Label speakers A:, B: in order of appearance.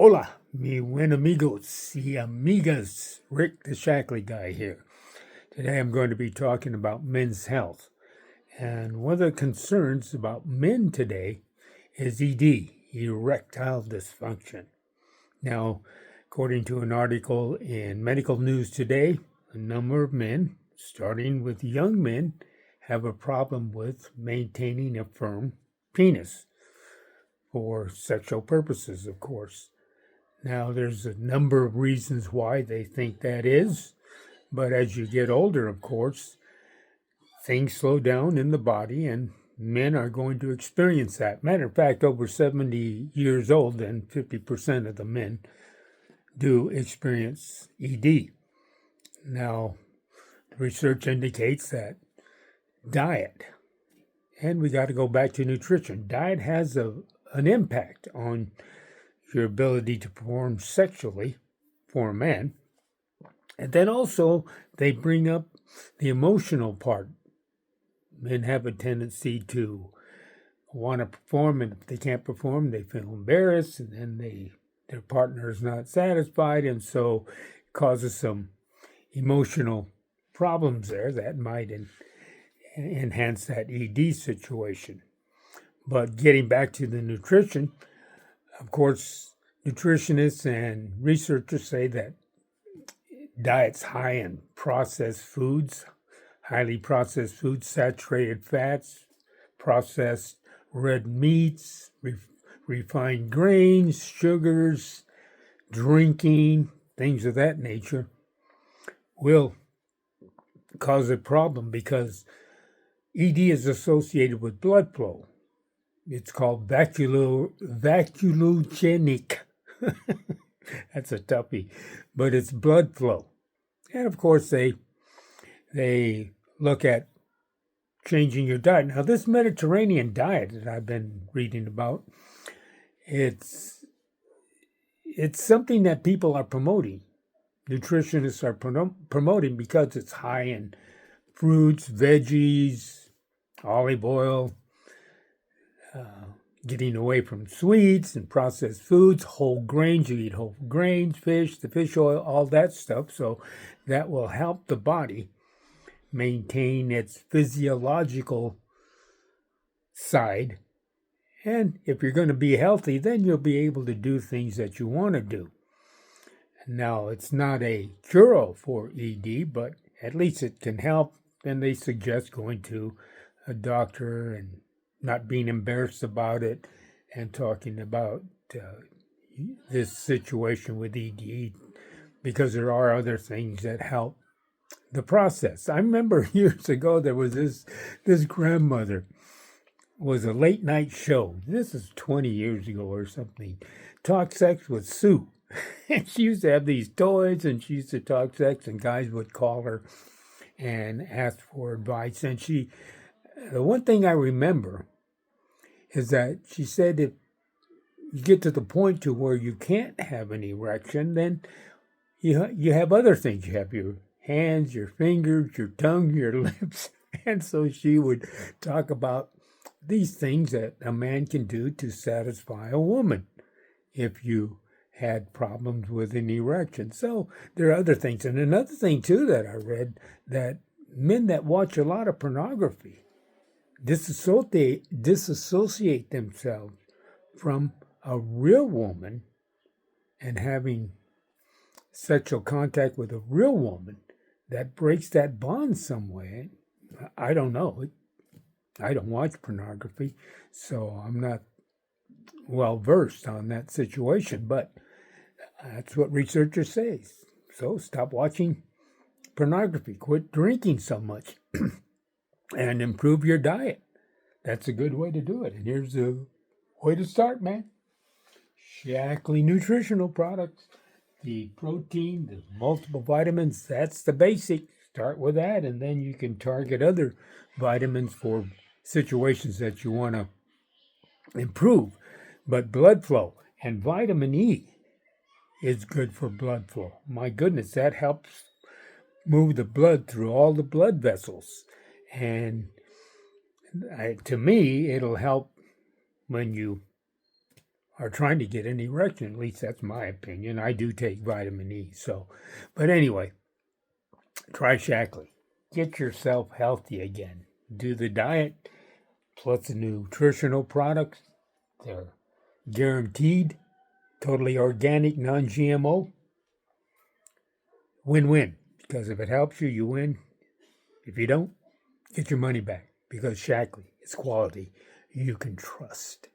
A: Hola, mi buen amigos y amigas. Rick the Shackley guy here. Today I'm going to be talking about men's health. And one of the concerns about men today is ED, erectile dysfunction. Now, according to an article in Medical News Today, a number of men, starting with young men, have a problem with maintaining a firm penis for sexual purposes, of course. Now, there's a number of reasons why they think that is, but as you get older, of course, things slow down in the body, and men are going to experience that. Matter of fact, over 70 years old, and 50% of the men do experience ED. Now, research indicates that diet, and we got to go back to nutrition. Diet has an impact on your ability to perform sexually for a man. And then also, they bring up the emotional part. Men have a tendency to want to perform, and if they can't perform, they feel embarrassed, and then their partner is not satisfied, and so it causes some emotional problems there that might enhance that ED situation. But getting back to the nutrition, of course, nutritionists and researchers say that diets high in processed foods, highly processed foods, saturated fats, processed red meats, refined grains, sugars, drinking, things of that nature will cause a problem because ED is associated with blood flow. It's called vasculogenic. That's a toughie, but it's blood flow. And of course, they look at changing your diet. Now, this Mediterranean diet that I've been reading about, it's something that people are promoting. Nutritionists are promoting because it's high in fruits, veggies, olive oil, getting away from sweets and processed foods, whole grains. You eat whole grains, fish, the fish oil, all that stuff. So that will help the body maintain its physiological side. And if you're going to be healthy, then you'll be able to do things that you want to do. Now, it's not a cure for ED, but at least it can help. And they suggest going to a doctor and not being embarrassed about it and talking about this situation with ED, because there are other things that help the process. I remember years ago there was this grandmother was a late night show. This is 20 years ago or something. Talk Sex with Sue. And she used to have these toys and she used to talk sex, and guys would call her and ask for advice. And the one thing I remember is that she said if you get to the point to where you can't have an erection, then you have other things. You have your hands, your fingers, your tongue, your lips. And so she would talk about these things that a man can do to satisfy a woman if you had problems with an erection. So there are other things. And another thing, too, that I read, that men that watch a lot of pornography disassociate themselves from a real woman and having sexual contact with a real woman. That breaks that bond some way. I don't know. I don't watch pornography, so I'm not well versed on that situation, but that's what researchers say. So stop watching pornography, quit drinking so much, and improve your diet. That's a good way to do it. And here's the way to start, man. Shackley Nutritional Products. The protein, the multiple vitamins, that's the basic. Start with that, and then you can target other vitamins for situations that you want to improve. But blood flow and vitamin E is good for blood flow. My goodness, that helps move the blood through all the blood vessels. And to me, it'll help when you are trying to get an erection. At least that's my opinion. I do take vitamin E. So, but anyway, try Shaklee. Get yourself healthy again. Do the diet plus the nutritional products. They're guaranteed, totally organic, non-GMO. Win-win. Because if it helps you, you win. If you don't, get your money back. Because Shaklee is quality you can trust.